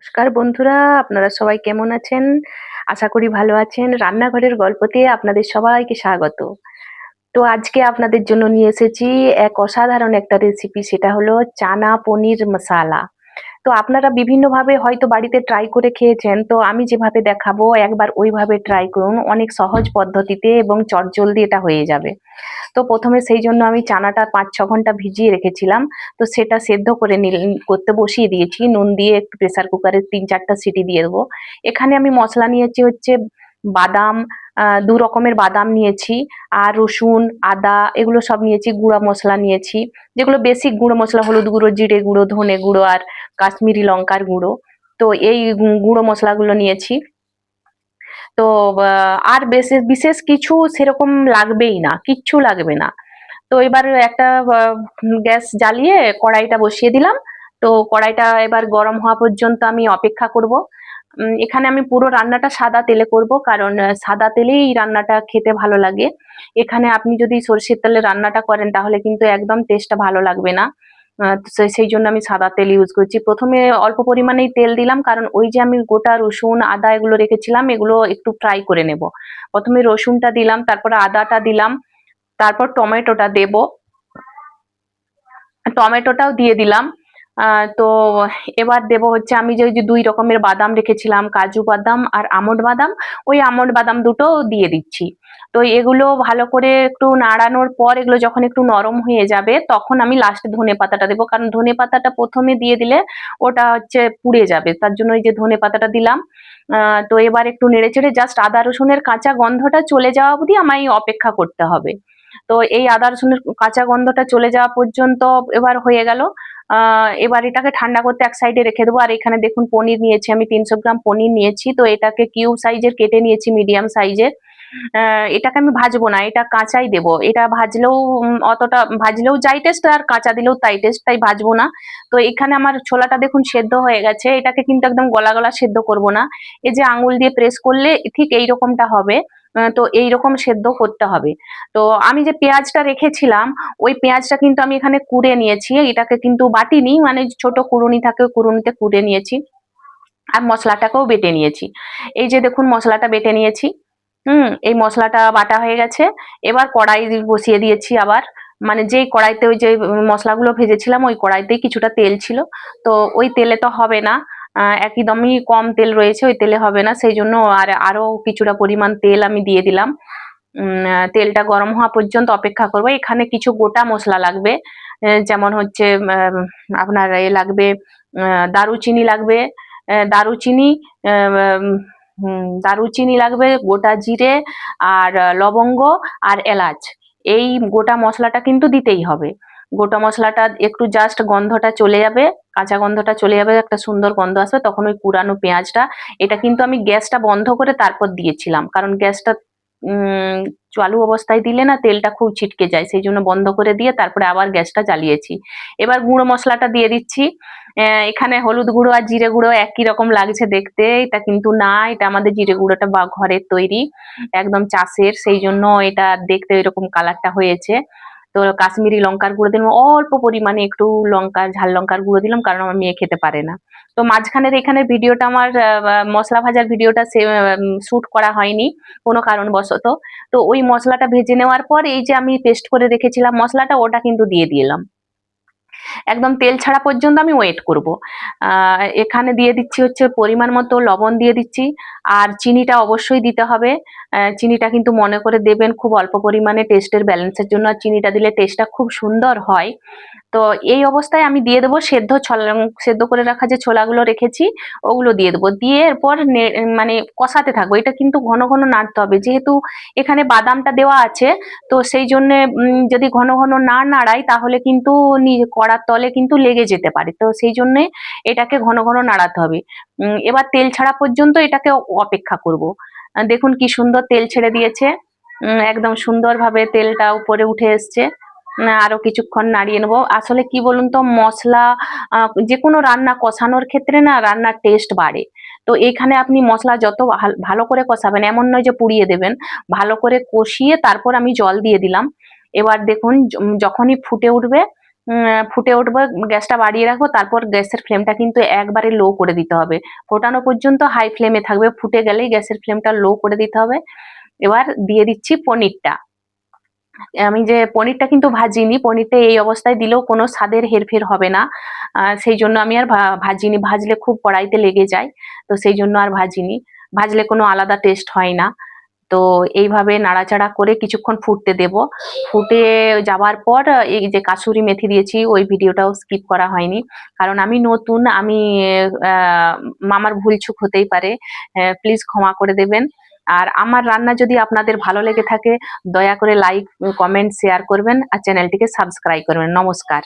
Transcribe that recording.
নমস্কার বন্ধুরা, আপনারা সবাই কেমন আছেন? আশা করি ভালো আছেন। রান্নাঘরের গল্পতে আপনাদের সবাইকে স্বাগত। তো আজকে আপনাদের জন্য নিয়ে এসেছি এক অসাধারণ একটা রেসিপি, সেটা হলো চানা পনির মশালা। তো আপনারা বিভিন্নভাবে হয়তো বাড়িতে ট্রাই করে খেয়েছেন। তো আমি যেভাবে দেখাবো একবার ওইভাবে ট্রাই করুন। অনেক সহজ পদ্ধতিতে এবং চটজলদি এটা হয়ে যাবে। তো প্রথমে সেই জন্য আমি চানাটা ৫-৬ ঘন্টা ভিজিয়ে রেখেছিলাম। তো সেটা সেদ্ধ করে করতে বসিয়ে দিয়েছি। নুন দিয়ে একটু প্রেসার কুকারে ৩-৪টা সিটি দিয়ে দেবো। এখানে আমি মশলা নিয়েছি হচ্ছে বাদাম, ২ রকমের বাদাম নিয়েছি, আর রসুন, আদা এগুলো সব নিয়েছি। গুঁড়া মশলা নিয়েছি, যেগুলো বেসিক গুঁড়ো মশলা, হলুদ গুঁড়ো, জিরে গুঁড়ো, ধনে গুঁড়ো আর কাশ্মীরি লঙ্কার গুঁড়ো। তো এই গুঁড়ো মশলাগুলো নিয়েছি। তো আর বিশেষ কিছু সেরকম লাগবেই না, কিচ্ছু লাগবে না। তো এবার একটা গ্যাস জ্বালিয়ে কড়াইটা বসিয়ে দিলাম। তো কড়াইটা এবার গরম হওয়া পর্যন্ত আমি অপেক্ষা করব। এখানে আমি পুরো রান্নাটা সাদা তেলে করব, কারণ সাদা তেলেই এই রান্নাটা খেতে ভালো লাগে। এখানে আপনি যদি সরষের তেলে রান্নাটা করেন তাহলে কিন্তু একদম টেস্টটা ভালো লাগবে না। তো সেই জন্য আমি সাদা তেল ইউজ করছি। প্রথমে অল্প পরিমাণেই তেল দিলাম, কারণ ওই যে আমি গোটা রসুন আদা এগুলো রেখেছিলাম, এগুলো একটু ফ্রাই করে নেব। প্রথমে রসুনটা দিলাম, তারপরে আদাটা দিলাম, তারপর টমেটোটা দেব, টমেটোটাও দিয়ে দিলাম। তো এবার দেব হচ্ছে আমি যে ওই যে ২ রকমের বাদাম রেখেছিলাম, কাজু বাদাম আর আমন্ড বাদাম, ওই আমন্ড বাদাম দুটো দিয়ে দিচ্ছি। তো এগুলো ভালো করে একটু নাড়ানোর পর এগুলো যখন একটু নরম হয়ে যাবে তখন আমি লাস্টে ধনেপাতাটা দেবো, কারণ ধনেপাতাটা প্রথমে দিয়ে দিলে ওটা হচ্ছে পুড়ে যাবে, তার জন্য এই যে ধনেপাতাটা দিলাম। তো এবার একটু নেড়েচেড়ে জাস্ট আদা রসুনের কাঁচা গন্ধটা চলে যাওয়া অবধি আমায় অপেক্ষা করতে হবে। তো এই আদা রসুনের কাঁচা গন্ধটা চলে যাওয়া পর্যন্ত এবার হয়ে গেল। এবার এটাকে ঠান্ডা করতে এক সাইডে রেখে দেবো। আর এখানে দেখুন পনির নিয়েছি, আমি ৩০০ গ্রাম পনির নিয়েছি। তো এটাকে কিউব সাইজের কেটে নিয়েছি, মিডিয়াম সাইজের। এটাকে আমি ভাজবো না, এটা কাঁচাই দেবো। এটা ভাজলেও অতটা ভাজলেও যাই টেস্ট, আর কাঁচা দিলেও তাই টেস্ট, তাই ভাজবো না। তো এখানে আমার ছোলাটা দেখুন সেদ্ধ হয়ে গেছে। এটাকে কিন্তু একদম গলা গলা সেদ্ধ করব না। এই যে আঙুল দিয়ে প্রেস করলে ঠিক এইরকমটা হবে। তো এইরকম সেদ্ধ করতে হবে। তো আমি যে পেঁয়াজটা রেখেছিলাম, ওই পেঁয়াজটা কিন্তু আমি এখানে কুড়ে নিয়েছি। এটাকে কিন্তু বাটিনি, মানে ছোট কুড়ুনি থাকে, ওই কুড়ুনিতে কুড়ে নিয়েছি। আর মশলাটাকেও বেটে নিয়েছি। এই যে দেখুন মশলাটা বেটে নিয়েছি। এই মশলাটা বাটা হয়ে গেছে। এবার কড়াই বসিয়ে দিয়েছি আবার। মানে যেই কড়াইতে ওই যে মশলাগুলো ভেজেছিলাম ওই কড়াইতেই কিছুটা তেল ছিল। তো ওই তেলে তো হবে না, একদমই কম তেল রয়েছে, ওই তেলে হবে না। সেই জন্য আরো কিছুটা পরিমাণ তেল আমি দিয়ে দিলাম। তেলটা গরম হওয়া পর্যন্ত অপেক্ষা করব। এখানে কিছু গোটা মশলা লাগবে, যেমন হচ্ছে আপনার এ লাগবে, দারুচিনি লাগবে, দারুচিনি, দারুচিনি লাগবে, গোটা জিরে আর লবঙ্গ আর এলাচ। এই গোটা মশলাটা কিন্তু দিতেই হবে। গোটা মশলাটা একটু জাস্ট গন্ধটা চলে যাবে, কাঁচা গন্ধটা চলে যাবে, একটা সুন্দর গন্ধ আসবে, তখন ওই কুড়ানো পেঁয়াজটা, এটা কিন্তু আমি গ্যাসটা বন্ধ করে তারপর দিয়েছিলাম, কারণ গ্যাসটা চালু অবস্থায় দিলে না তেলটা খুব ছিটকে যায়, সেই জন্য বন্ধ করে দিয়ে তারপরে আবার গ্যাসটা জ্বালিয়েছি। এবার গুঁড়ো মশলাটা দিয়ে দিচ্ছি। এখানে হলুদ গুঁড়ো আর জিরে গুঁড়ো একই রকম লাগছে দেখতে, এটা কিন্তু না, এটা আমাদের জিরে গুঁড়োটা বা ঘরের তৈরি, একদম চাষের, সেই জন্য এটা দেখতে এরকম কালারটা হয়েছে। তো কাশ্মীরি লঙ্কার গুঁড়ো দিলাম অল্প পরিমাণে, একটু ঝাল লঙ্কার গুঁড়ো দিলাম, কারণ আমার মেয়ে খেতে পারে না। তো মাঝখানের এখানে ভিডিওটা আমার মশলা ভাজার ভিডিওটা শুট করা হয়নি কোনো কারণবশত। তো ওই মশলাটা ভেজে নেওয়ার পর এই যে আমি পেস্ট করে রেখেছিলাম মশলাটা, ওটা কিন্তু দিয়ে দিলাম। একদম তেল ছাড়া পর্যন্ত আমি ওয়েট করব। এখানে দিয়ে দিচ্ছি হচ্ছে পরিমাণ মতো লবণ দিয়ে দিচ্ছি, আর চিনিটা অবশ্যই দিতে হবে। চিনিটা কিন্তু মনে করে দেবেন, খুব অল্প পরিমাণে, টেস্টের ব্যালেন্সের জন্য। আর চিনিটা দিলে টেস্টটা খুব সুন্দর হয়। তো এই অবস্থায় আমি দিয়ে দেবো সেদ্ধ করে রাখা যে ছোলাগুলো রেখেছি ওগুলো দিয়ে দেবো। দিয়ে এরপর মানে কষাতে থাকবো। এটা কিন্তু ঘন ঘন নাড়তে হবে, যেহেতু এখানে বাদামটা দেওয়া আছে। তো সেই জন্য যদি ঘন ঘন না নাড়াই তাহলে কিন্তু কড়ার তলে কিন্তু লেগে যেতে পারে, তো সেই জন্য এটাকে ঘন ঘন নাড়াতে হবে। এবার তেল ছাড়া পর্যন্ত এটাকে অপেক্ষা করব। দেখুন কি সুন্দর তেল ছেড়ে দিয়েছে, একদম সুন্দরভাবে তেলটা উপরে উঠে এসছে। আরো কিছুক্ষণ নাড়িয়ে নেবো। আসলে কি বলুন তো, মশলা যে কোনো রান্না কষানোর ক্ষেত্রে না রান্নার টেস্ট বাড়ে। তো এইখানে আপনি মশলা যত ভালো করে কষাবেন, এমন নয় যে পুড়িয়ে দেবেন, ভালো করে কষিয়ে তারপর আমি জল দিয়ে দিলাম। এবার দেখুন যখনই ফুটে উঠবে ফুটে উঠবে, গ্যাসটা বাড়িয়ে রাখবো, তারপর গ্যাসের ফ্লেমটা কিন্তু একবারে লো করে দিতে হবে। ফোটানো পর্যন্ত হাই ফ্লেমে থাকবে, ফুটে গেলেই গ্যাসের ফ্লেমটা লো করে দিতে হবে। এবার দিয়ে দিচ্ছি পনিরটা। আমি যে পনিরটা কিন্তু ভাজিনি, পনিরটা এই অবস্থায় দিলেও কোনো স্বাদের হেরফের হবে না। সেই জন্য আমি আর ভাজিনি, ভাজলে খুব কড়াইতে লেগে যায়, তো সেই জন্য আর ভাজিনি। ভাজলে কোনো আলাদা টেস্ট হয় না। তো এইভাবে নাড়াচাড়া করে কিছুক্ষণ ফুটতে দেব। ফুটে যাওয়ার পর এই যে কাসুরি মেথি দিয়েছি, ওই ভিডিওটাও স্কিপ করা হয়নি, কারণ আমি নতুন, আমি আমার ভুলচুক হতেই পারে, প্লিজ ক্ষমা করে দেবেন। আর আমার রান্না যদি আপনাদের ভালো লেগে থাকে, দয়া করে লাইক, কমেন্ট, শেয়ার করবেন আর চ্যানেলটিকে সাবস্ক্রাইব করবেন। নমস্কার।